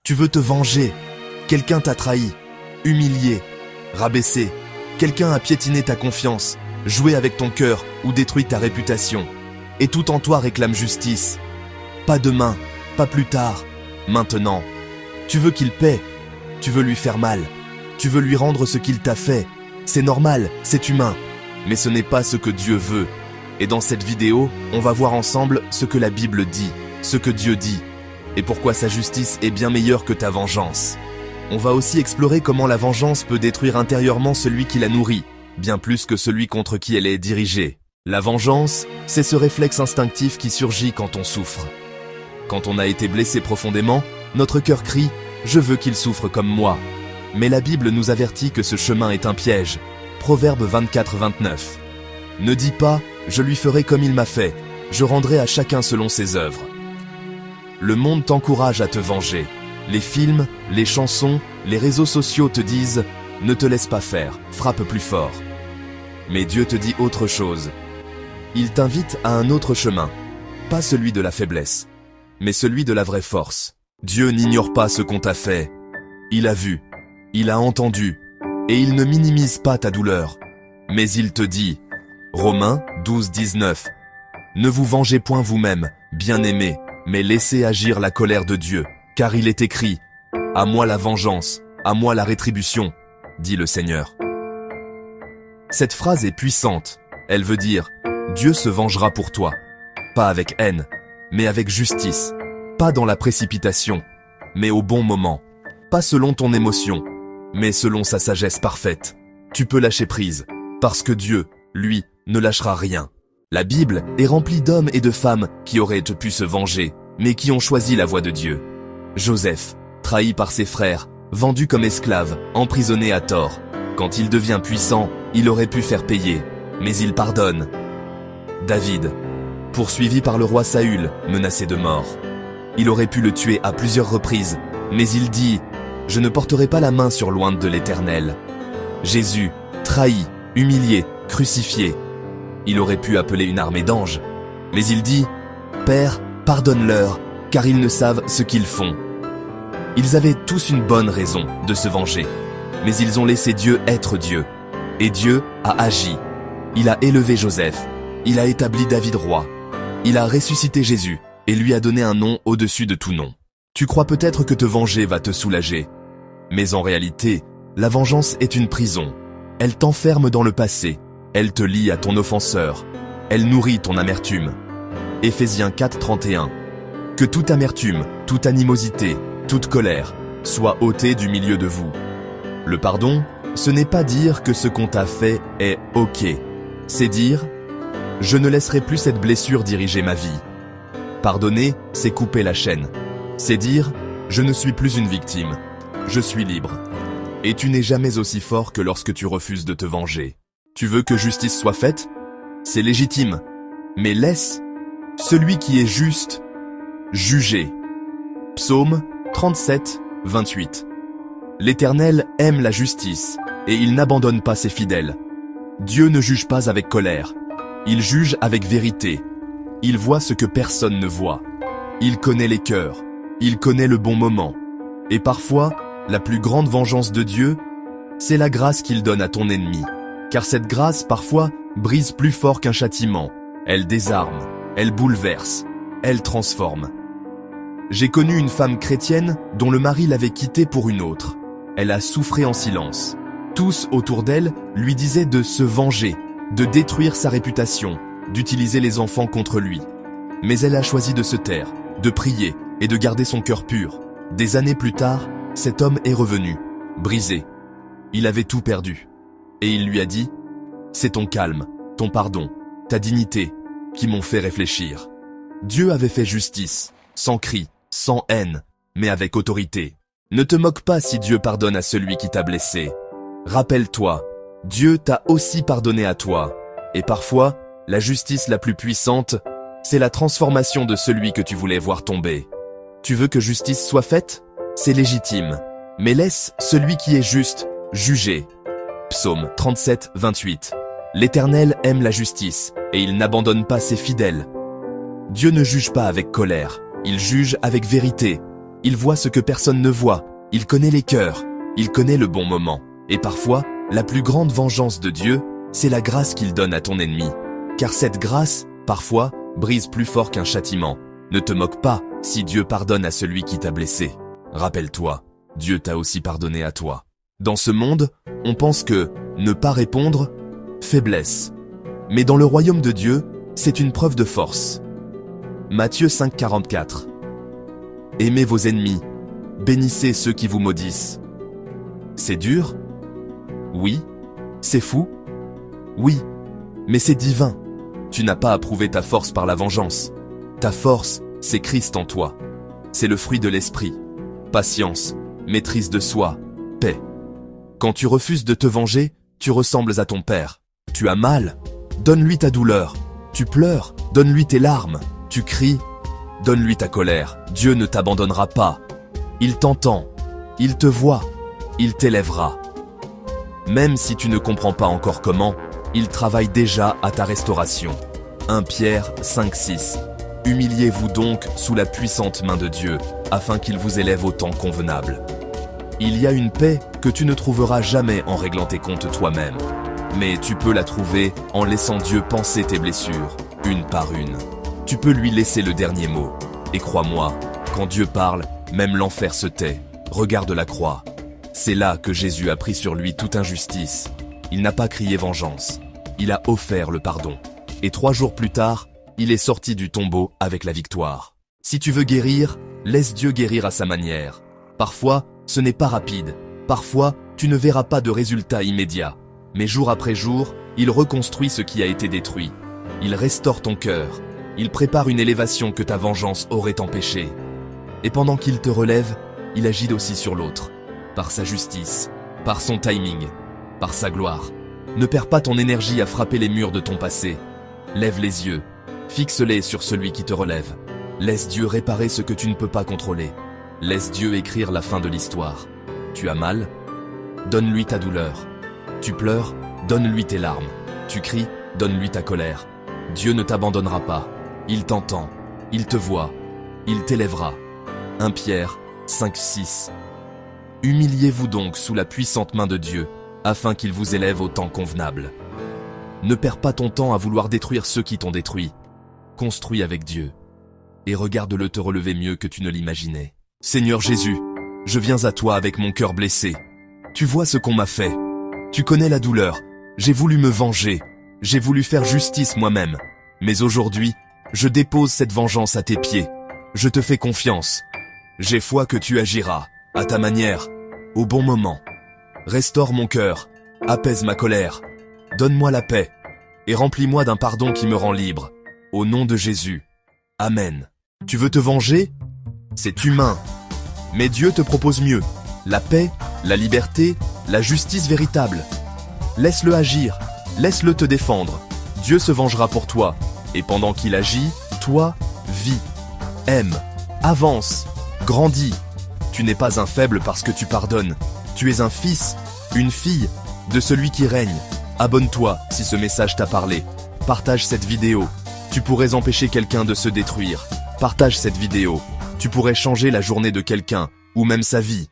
Tu veux te venger. Quelqu'un t'a trahi, humilié, rabaissé. Quelqu'un a piétiné ta confiance, joué avec ton cœur ou détruit ta réputation. Et tout en toi réclame justice. Pas demain, pas plus tard, maintenant. Tu veux qu'il paie. Tu veux lui faire mal. Tu veux lui rendre ce qu'il t'a fait. C'est normal, c'est humain. Mais ce n'est pas ce que Dieu veut. Et dans cette vidéo, on va voir ensemble ce que la Bible dit, ce que Dieu dit, et pourquoi sa justice est bien meilleure que ta vengeance. On va aussi explorer comment la vengeance peut détruire intérieurement celui qui la nourrit, bien plus que celui contre qui elle est dirigée. La vengeance, c'est ce réflexe instinctif qui surgit quand on souffre. Quand on a été blessé profondément, notre cœur crie « Je veux qu'il souffre comme moi ». Mais la Bible nous avertit que ce chemin est un piège. Proverbe 24-29. Ne dis pas « Je lui ferai comme il m'a fait, je rendrai à chacun selon ses œuvres ». Le monde t'encourage à te venger. Les films, les chansons, les réseaux sociaux te disent « Ne te laisse pas faire, frappe plus fort ». Mais Dieu te dit autre chose. Il t'invite à un autre chemin, pas celui de la faiblesse, mais celui de la vraie force. Dieu n'ignore pas ce qu'on t'a fait. Il a vu, il a entendu, et il ne minimise pas ta douleur. Mais il te dit, Romains 12-19, ne vous vengez point vous-même, bien-aimés, mais laissez agir la colère de Dieu, car il est écrit, à moi la vengeance, à moi la rétribution, dit le Seigneur. Cette phrase est puissante. Elle veut dire, Dieu se vengera pour toi, pas avec haine, mais avec justice, pas dans la précipitation, mais au bon moment, pas selon ton émotion, mais selon sa sagesse parfaite. Tu peux lâcher prise, parce que Dieu, lui, ne lâchera rien. La Bible est remplie d'hommes et de femmes qui auraient pu se venger, mais qui ont choisi la voie de Dieu. Joseph, trahi par ses frères, vendu comme esclave, emprisonné à tort. Quand il devient puissant, il aurait pu faire payer, mais il pardonne. David, poursuivi par le roi Saül, menacé de mort. Il aurait pu le tuer à plusieurs reprises, mais il dit « Je ne porterai pas la main sur l'ointe de l'Éternel ». Jésus, trahi, humilié, crucifié. Il aurait pu appeler une armée d'anges, mais il dit « Père, pardonne-leur, car ils ne savent ce qu'ils font ». Ils avaient tous une bonne raison de se venger, mais ils ont laissé Dieu être Dieu. Et Dieu a agi. Il a élevé Joseph. Il a établi David roi. Il a ressuscité Jésus et lui a donné un nom au-dessus de tout nom. Tu crois peut-être que te venger va te soulager. Mais en réalité, la vengeance est une prison. Elle t'enferme dans le passé. Elle te lie à ton offenseur. Elle nourrit ton amertume. Éphésiens 4:31. Que toute amertume, toute animosité, toute colère soit ôtée du milieu de vous. Le pardon, ce n'est pas dire que ce qu'on t'a fait est OK. C'est dire « Je ne laisserai plus cette blessure diriger ma vie ». Pardonner, c'est couper la chaîne. C'est dire « Je ne suis plus une victime. Je suis libre ». Et tu n'es jamais aussi fort que lorsque tu refuses de te venger. Tu veux que justice soit faite? C'est légitime. Mais laisse celui qui est juste juger. Psaume 37-28. L'Éternel aime la justice, et il n'abandonne pas ses fidèles. Dieu ne juge pas avec colère. Il juge avec vérité. Il voit ce que personne ne voit. Il connaît les cœurs. Il connaît le bon moment. Et parfois, la plus grande vengeance de Dieu, c'est la grâce qu'il donne à ton ennemi. Car cette grâce, parfois, brise plus fort qu'un châtiment. Elle désarme, elle bouleverse, elle transforme. J'ai connu une femme chrétienne dont le mari l'avait quittée pour une autre. Elle a souffert en silence. Tous autour d'elle lui disaient de se venger, de détruire sa réputation, d'utiliser les enfants contre lui. Mais elle a choisi de se taire, de prier et de garder son cœur pur. Des années plus tard, cet homme est revenu, brisé. Il avait tout perdu. Et il lui a dit « C'est ton calme, ton pardon, ta dignité qui m'ont fait réfléchir. » Dieu avait fait justice, sans cri, sans haine, mais avec autorité. Ne te moque pas si Dieu pardonne à celui qui t'a blessé. Rappelle-toi, Dieu t'a aussi pardonné à toi. Et parfois, la justice la plus puissante, c'est la transformation de celui que tu voulais voir tomber. Tu veux que justice soit faite? C'est légitime. Mais laisse celui qui est juste juger. Psaume 37-28. L'Éternel aime la justice, et il n'abandonne pas ses fidèles. Dieu ne juge pas avec colère, il juge avec vérité. Il voit ce que personne ne voit. Il connaît les cœurs. Il connaît le bon moment. Et parfois, la plus grande vengeance de Dieu, c'est la grâce qu'il donne à ton ennemi. Car cette grâce, parfois, brise plus fort qu'un châtiment. Ne te moque pas si Dieu pardonne à celui qui t'a blessé. Rappelle-toi, Dieu t'a aussi pardonné à toi. Dans ce monde, on pense que ne pas répondre, faiblesse. Mais dans le royaume de Dieu, c'est une preuve de force. Matthieu 5,44. Aimez vos ennemis, bénissez ceux qui vous maudissent. C'est dur? Oui. C'est fou? Oui. Mais c'est divin. Tu n'as pas à prouver ta force par la vengeance. Ta force, c'est Christ en toi. C'est le fruit de l'esprit. Patience, maîtrise de soi, paix. Quand tu refuses de te venger, tu ressembles à ton père. Tu as mal, donne-lui ta douleur. Tu pleures, donne-lui tes larmes. Tu cries, donne-lui ta colère. Dieu ne t'abandonnera pas. Il t'entend, il te voit, il t'élèvera. Même si tu ne comprends pas encore comment, il travaille déjà à ta restauration. 1 Pierre 5,6. Humiliez-vous donc sous la puissante main de Dieu, afin qu'il vous élève au temps convenable. Il y a une paix que tu ne trouveras jamais en réglant tes comptes toi-même. Mais tu peux la trouver en laissant Dieu panser tes blessures, une par une. Tu peux lui laisser le dernier mot. Et crois-moi, quand Dieu parle, même l'enfer se tait. Regarde la croix. C'est là que Jésus a pris sur lui toute injustice. Il n'a pas crié vengeance. Il a offert le pardon. Et 3 jours plus tard, il est sorti du tombeau avec la victoire. Si tu veux guérir, laisse Dieu guérir à sa manière. Parfois, ce n'est pas rapide. Parfois, tu ne verras pas de résultat immédiat. Mais jour après jour, il reconstruit ce qui a été détruit. Il restaure ton cœur. Il prépare une élévation que ta vengeance aurait empêchée. Et pendant qu'il te relève, il agit aussi sur l'autre. Par sa justice, par son timing, par sa gloire. Ne perds pas ton énergie à frapper les murs de ton passé. Lève les yeux. Fixe-les sur celui qui te relève. Laisse Dieu réparer ce que tu ne peux pas contrôler. Laisse Dieu écrire la fin de l'histoire. Tu as mal? Donne-lui ta douleur. Tu pleures? Donne-lui tes larmes. Tu cries? Donne-lui ta colère. Dieu ne t'abandonnera pas. Il t'entend. Il te voit. Il t'élèvera. 1 Pierre 5,6. Humiliez-vous donc sous la puissante main de Dieu, afin qu'il vous élève au temps convenable. Ne perds pas ton temps à vouloir détruire ceux qui t'ont détruit. Construis avec Dieu. Et regarde-le te relever mieux que tu ne l'imaginais. Seigneur Jésus, je viens à toi avec mon cœur blessé. Tu vois ce qu'on m'a fait. Tu connais la douleur. J'ai voulu me venger. J'ai voulu faire justice moi-même. Mais aujourd'hui, je dépose cette vengeance à tes pieds. Je te fais confiance. J'ai foi que tu agiras, à ta manière, au bon moment. Restaure mon cœur. Apaise ma colère. Donne-moi la paix. Et remplis-moi d'un pardon qui me rend libre. Au nom de Jésus. Amen. Tu veux te venger? C'est humain. Mais Dieu te propose mieux. La paix, la liberté, la justice véritable. Laisse-le agir. Laisse-le te défendre. Dieu se vengera pour toi. Et pendant qu'il agit, toi, vis. Aime. Avance. Grandis. Tu n'es pas un faible parce que tu pardonnes. Tu es un fils, une fille, de celui qui règne. Abonne-toi si ce message t'a parlé. Partage cette vidéo. Tu pourrais empêcher quelqu'un de se détruire. Partage cette vidéo. Tu pourrais changer la journée de quelqu'un, ou même sa vie.